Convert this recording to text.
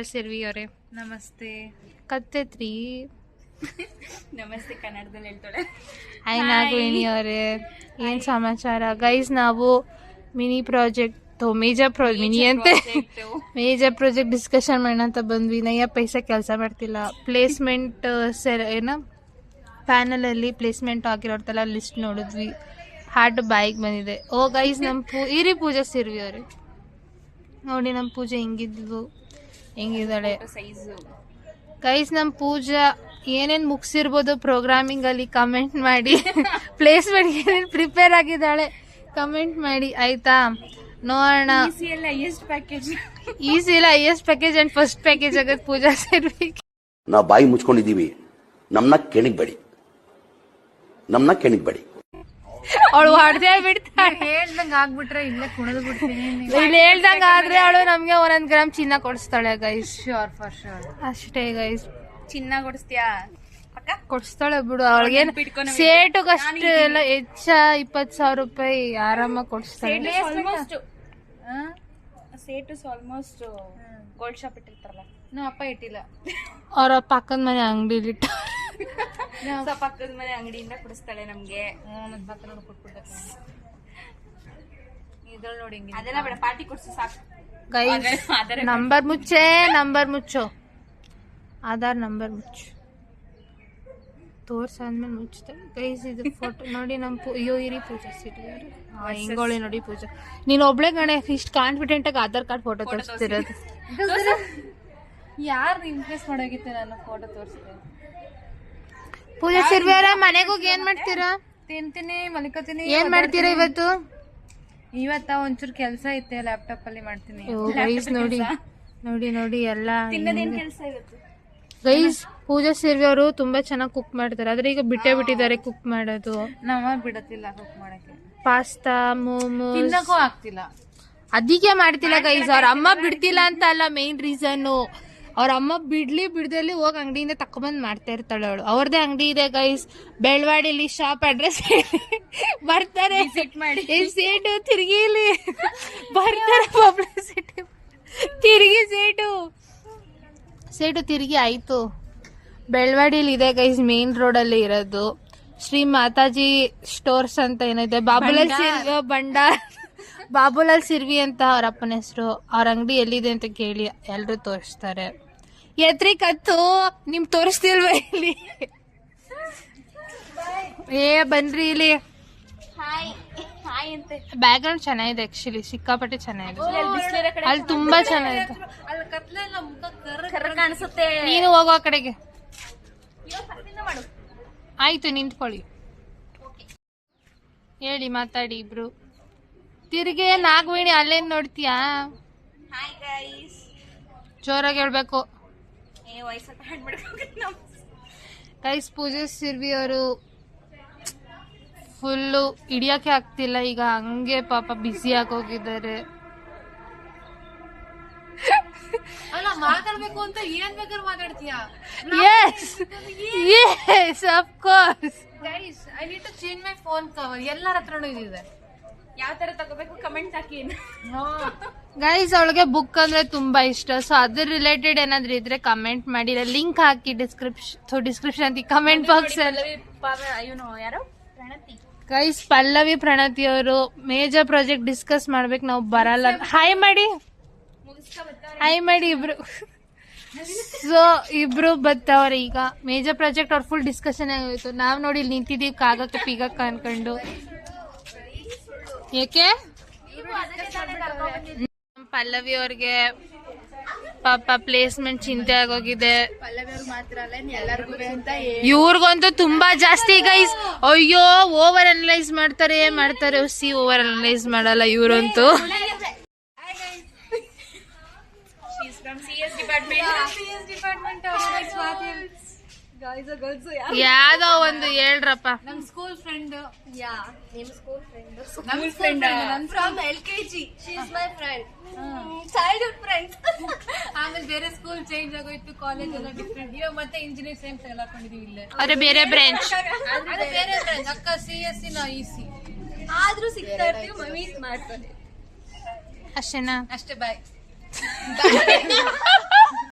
ಪೂಜಾ ಸಿರ್ವಿ ಅವರೇ. ನಮಸ್ತೆ. ಕತ್ತೈತ್ರಿ. ನಮಸ್ತೆ ಕನ್ನಡದಲ್ಲಿ ಹೇಳ್ತಾಳೆ. ಹಾಯ್ ನಾಗವೇಣಿ ಅವರೇ, ಏನ್ ಸಮಾಚಾರ ಗೈಸ್? ನಾವು mini project major project discussion ಮಾಡೋಣ ಅಂತ ಬಂದ್ವಿ. ನಯ್ಯ ಪೈಸಾ ಕೆಲಸ ಮಾಡ್ತಿಲ್ಲ. ಪ್ಲೇಸ್ಮೆಂಟ್ ಏನ ಪ್ಯಾನಲ್ ಅಲ್ಲಿ ಪ್ಲೇಸ್ಮೆಂಟ್ ಆಗಿರೋರ್ತೆಲ್ಲ ಲಿಸ್ಟ್ ನೋಡಿದ್ವಿ. ಹಾರ್ಟ್ ಬಾಯಿಗೆ ಬಂದಿದೆ. ಓ ಗೈಸ್, ನಮ್ಮ ಇರಿ ಪೂಜಾ ಸಿರ್ವಿ ಅವ್ರೆ ನೋಡಿ, ನಮ್ಮ ಪೂಜೆ ಹೆಂಗಿದ್ದಾಳೆ ಗೈಸ್. ನಮ್ಮ ಪೂಜಾ ಏನೇನು ಮುಗಿಸಿರ್ಬೋದು ಪ್ರೋಗ್ರಾಮಿಂಗ್ ಅಲ್ಲಿ ಕಮೆಂಟ್ ಮಾಡಿ. ಪ್ಲೇಸ್ಮೆಂಟ್ ಏನೇನು ಪ್ರಿಪೇರ್ ಆಗಿದ್ದಾಳೆ ಕಮೆಂಟ್ ಮಾಡಿ ಆಯ್ತಾ? ನೋಡೋಣ. ಈಸಿ ಇಲ್ಲ highest package and first package ಆಗತ್ತೆ ಪೂಜಾ ಸಿರ್ವಿ. ನಾವು ಬಾಯಿ ಮುಚ್ಕೊಂಡಿದೀವಿ, ನಮ್ನ ಕೆಣಿಗ್ಬೇಡಿ. ಅವಳು ಹೊಡೆದೇ ಬಿಡ್ತಾಳೆ. ಹೇಳ್ದಂಗ ಆಗ್ಬಿಟ್ರೆ ಇಲ್ಲೇ ಕುಣಿದು ಬಿಡ್ತೀನಿ. ಇಲ್ಲಿ ಹೇಳ್ದಂಗ ಆದ್ರೆ ಅವಳು ನಮ್ಗೆ 1 ಗ್ರಾಮ್ ಚಿನ್ನ ಕೊಡಿಸ್ತಾಳೆ ಗೈಸ್. Sure for sure. ಅಷ್ಟೇ ಗೈಸ್. ಚಿನ್ನ ಕೊಡಿಸ್ತೀಯಾ? ಕೊಡಿಸ್ತಾಳೆ ಬಿಡು. ಅವಳಿಗೇನು ಸೇಟುಗಷ್ಟು ಎಲ್ಲ ಹೆಚ್ಚ 20,000 ರೂಪಾಯಿ ಆರಾಮಾಗಿ ಕೊಡಿಸ್ತಾಳೆ. ಸೇಟು ಆಲ್ಮೋಸ್ಟ್ ಗೋಲ್ಡ್ ಶಾಪ್ ಇಟ್ಟಿರ್ತಾರಲ್ಲ, ನಮ್ಮ ಅಪ್ಪ ಇಟ್ಟಿಲ್ಲ. ಅವ್ರ ಪಕ್ಕದ ಮನೆ ಅಂಗಡಿಲಿ ಪಕ್ಕದ ಮನೆ ಅಂಗಡಿಯಿಂದ ಕೊಡಿಸ್ತಾಳೆ ನಮ್ಗೆ. ಇದ್ರಲ್ಲಿ ನೋಡಿ ಅದೆಲ್ಲ ಬೇಡ, ಪಾರ್ಟಿ ಕೊಡ್ಸಿ ಸಾಕು ಗೈಸ್. ನಂಬರ್ ಮುಚ್ಚು. ಆಧಾರ್ ನಂಬರ್ ಮುಚ್ಚು. ತೋರ್ಸಾದ್ಮೇಲೆ ಮುಚ್ಚುತ್ತೆ ಗೈಸ್. ಇದು ಫೋಟೋ ನೋಡಿ. ನಮ್ಮ ಇರಿ ಪೂಜಾ ಸಿಟಿ ಹಿಂಗೋಳಿ ನೋಡಿ ಪೂಜಾ. ನೀನ್ ಒಬ್ಳೆ ಗಣೆ ಇಷ್ಟು ಕಾನ್ಫಿಡೆಂಟ್ ಆಗಿ ಆಧಾರ್ ಕಾರ್ಡ್ ಫೋಟೋ ತೋರಿಸ್ತಿರೋದು. ಯಾರು ಇಂಪ್ರೆಸ್ ಮಾಡೋಗಿತ್ತು ನಾನು ಫೋಟೋ ತೋರಿಸಿದೆ. ಪೂಜಾ ಸಿರ್ವಿ ಅವರ ಮನೆಗೆ ಹೋಗಿ ಏನ್ ಮಾಡ್ತೀರಾ? ತಿಂತೀನಿ, ಮಲಿಕೋತೀನಿ. ಏನ್ ಮಾಡ್ತೀರಾ ಇವತ್ತ ಒಂಚೂರು ಕೆಲಸ ಐತೆ, ಲ್ಯಾಪ್ಟಾಪ್ ಅಲ್ಲಿ ಮಾಡ್ತೀನಿ. ಗೈಸ್ ನೋಡಿ ಎಲ್ಲ ತಿನ್ನೋದೇನ್ ಕೆಲಸ ಇವತ್ತು ಗೈಸ್. ಪೂಜಾ ಸಿರ್ವಿ ಅವರು ತುಂಬಾ ಚೆನ್ನಾಗಿ ಕುಕ್ ಮಾಡ್ತಾರೆ, ಆದ್ರೆ ಈಗ ಬಿಟ್ಟಿದ್ದಾರೆ ಕುಕ್ ಮಾಡೋದು. ನಾವ ಬಿಡತ್ತಿಲ್ಲ ಕುಕ್ ಮಾಡಕ್ಕೆ. ಪಾಸ್ತಾ, ಮೋಮೋ ತಿನ್ನಕ್ಕೂ ಆಗ್ತಿಲ್ಲ, ಅದಕ್ಕೆ ಮಾಡ್ತಿಲ್ಲ ಗೈಸ್. ಅವ್ರ ಅಮ್ಮ ಬಿಡ್ತಿಲ್ಲ ಅಂತ ಅಲ್ಲ, ಮೇನ್ ರೀಸನ್ ಅವ್ರ ಅಮ್ಮ ಬಿಡ್ದಲ್ಲಿ ಹೋಗಿ ಅಂಗಡಿಯಿಂದ ತಕೊಂಡ್ಬಂದ್ ಮಾಡ್ತಾ ಇರ್ತಾಳೆ ಅವಳು. ಅವ್ರದೇ ಅಂಗಡಿ ಇದೆ ಗೈಸ್, ಬೆಳವಾಡಿಲಿ. ಶಾಪ್ ಅಡ್ರೆಸ್ ಬರ್ತಾರೆ, ಸೇಟು ತಿರ್ಗಿಲಿ ಬರ್ತಾರೆ. ಪಬ್ಲಿಸಿಟಿ ತಿರ್ಗಿ ಸೇಟು ತಿರ್ಗಿ ಆಯ್ತು. ಬೆಳವಾಡಿಲಿ ಇದೆ ಗೈಸ್, ಮೇನ್ ರೋಡ್ ಅಲ್ಲಿ ಇರೋದು. ಶ್ರೀ ಮಾತಾಜಿ ಸ್ಟೋರ್ಸ್ ಅಂತ ಏನಿದೆ, ಬಾಬುಲಾಲ್ ಸಿರ್ವಿ ಅಂತ ಅವ್ರ ಅಪ್ಪನ ಹೆಸರು. ಅವ್ರ ಅಂಗಡಿ ಎಲ್ಲಿದೆ ಅಂತ ಕೇಳಿ ಎಲ್ರು ತೋರಿಸ್ತಾರೆ. ಎತ್ರಿ ಕತ್ತು ನಿಮ್ ತೋರಿಸ್ತಿಲ್ವ ಇಲ್ಲಿ? ಬನ್ರಿ ಇಲ್ಲಿ. ಬ್ಯಾಕ್ ಗ್ರೌಂಡ್ ಚೆನ್ನಾಗಿದೆ ಆಕ್ಚುಲಿ, ಸಿಕ್ಕಾಪಟ್ಟೆ ಚೆನ್ನಾಗಿದೆ. ಅಲ್ಲಿ ತುಂಬಾ ಚೆನ್ನಾಗಿದೆ. ನೀನು ಹೋಗೋ ಆ ಕಡೆಗೆ. ಆಯ್ತು, ನಿಂತ್ಕೊಳ್ಳಿ. ಹೇಳಿ, ಮಾತಾಡಿ ಇಬ್ರು. ತಿರ್ಗಿ ನಾಗವೇಣಿ ಅಲ್ಲೇನ್ ನೋಡ್ತೀಯಾ? ಜೋರಾಗಿ ಹೇಳ್ಬೇಕು ಗೈಸ್. ಪೂಜಾ ಸಿರ್ವಿ ಅವರು ಫುಲ್ಲು ಹಿಡಿಯಕ್ಕೆ ಆಗ್ತಿಲ್ಲ ಈಗ, ಹಂಗೆ ಪಾಪ ಬ್ಯುಸಿ ಆಗೋಗಿದ್ದಾರೆ. ಅಲ್ಲ, ಮಾತಾಡ್ಬೇಕು ಅಂತ ಏನ್ ಬೇಕಾದ್ರೂ ಮಾತಾಡ್ತೀಯಾ? Yes, of course. Guys, I need to change my phone cover. ಎಲ್ಲರ ಹತ್ರನೂ ಇದೆ. ಯಾವ ತರ ತಗೋಬೇಕು ಕಮೆಂಟ್ ಹಾಕಿ. ಗೈಸ್, ಅವಳಿಗೆ ಬುಕ್ ಅಂದ್ರೆ ತುಂಬಾ ಇಷ್ಟ. ಸೊ ಅದ್ರ ರಿಲೇಟೆಡ್ ಏನಾದ್ರು ಇದ್ರೆ ಕಮೆಂಟ್ ಮಾಡಿ, ಲಿಂಕ್ ಹಾಕಿ ಡಿಸ್ಕ್ರಿಪ್ಷನ್ ಕಮೆಂಟ್ ಬಾಕ್ಸ್ ಅಲ್ಲಿ. ಯಾರು? ಗೈಸ್, ಪಲ್ಲವಿ ಪ್ರಣತಿ ಅವರು ಮೇಜರ್ ಪ್ರಾಜೆಕ್ಟ್ ಡಿಸ್ಕಸ್ ಮಾಡ್ಬೇಕು, ನಾವು ಬರಲ್ಲ. ಹಾಯ್ ಮಾಡಿ ಇಬ್ರು. ಸೊ ಇಬ್ರು ಬರ್ತಾವ್ರೆ ಈಗ. ಮೇಜರ್ ಪ್ರಾಜೆಕ್ಟ್ ಅವ್ರ ಫುಲ್ ಡಿಸ್ಕಷನ್ ಆಗೋಯ್ತು. ನಾವ್ ನೋಡಿ ಇಲ್ಲಿ ನಿಂತಿದೀವಿ ಕಾಗಕ್ಕೆ ಪೀಗಕ್ಕ ಅನ್ಕೊಂಡು. ಏಕೆ ಪಲ್ಲವಿ ಅವ್ರಿಗೆ ಪಾಪ ಪ್ಲೇಸ್ಮೆಂಟ್ ಚಿಂತೆ ಆಗೋಗಿದೆ. ಇವ್ರಿಗಂತೂ ತುಂಬಾ ಜಾಸ್ತಿ ಗೈಸ್. ಅಯ್ಯೋ, ಓವರ್ ಅನಲೈಸ್ ಮಾಡ್ತಾರೆ. ಓವರ್ ಅನಲೈಸ್ ಮಾಡಲ್ಲ ಇವ್ರಂತೂ. ಯಾವ್ದೋ ಒಂದು ಹೇಳ್ರಪ್ಪ. ನಮ್ school friend. From LKG. She is my friend. Childhood friend. ಆಮೇಲೆ ಬೇರೆ ಸ್ಕೂಲ್ ಚೇಂಜ್ ಆಗೋಯ್ತು, ಕಾಲೇಜ್ ಎಲ್ಲ ಡಿಫ್ರೆಂಟ್. ಇವಾಗ ಮತ್ತೆ ಇಂಜಿನಿಯರ್ ಸೇಮ್ ತಗೊಳ್ಕೊಂಡಿದೀವಿ ಇಲ್ಲೇ. ಅದೇ ಬೇರೆ ಬ್ರಾಂಚ್. ಬೇರೆ ಬ್ರಾಂಚ್. ಅಕ್ಕ CSC, ನಾ EC. ಆದ್ರೂ ಸಿಗ್ತಾ ಇರ್ತೀವಿ, ಮೀಟ್ ಮಾಡ್ತಾರೆ ಅಷ್ಟೇನಾ? ಅಷ್ಟೇ. ಬಾಯ್.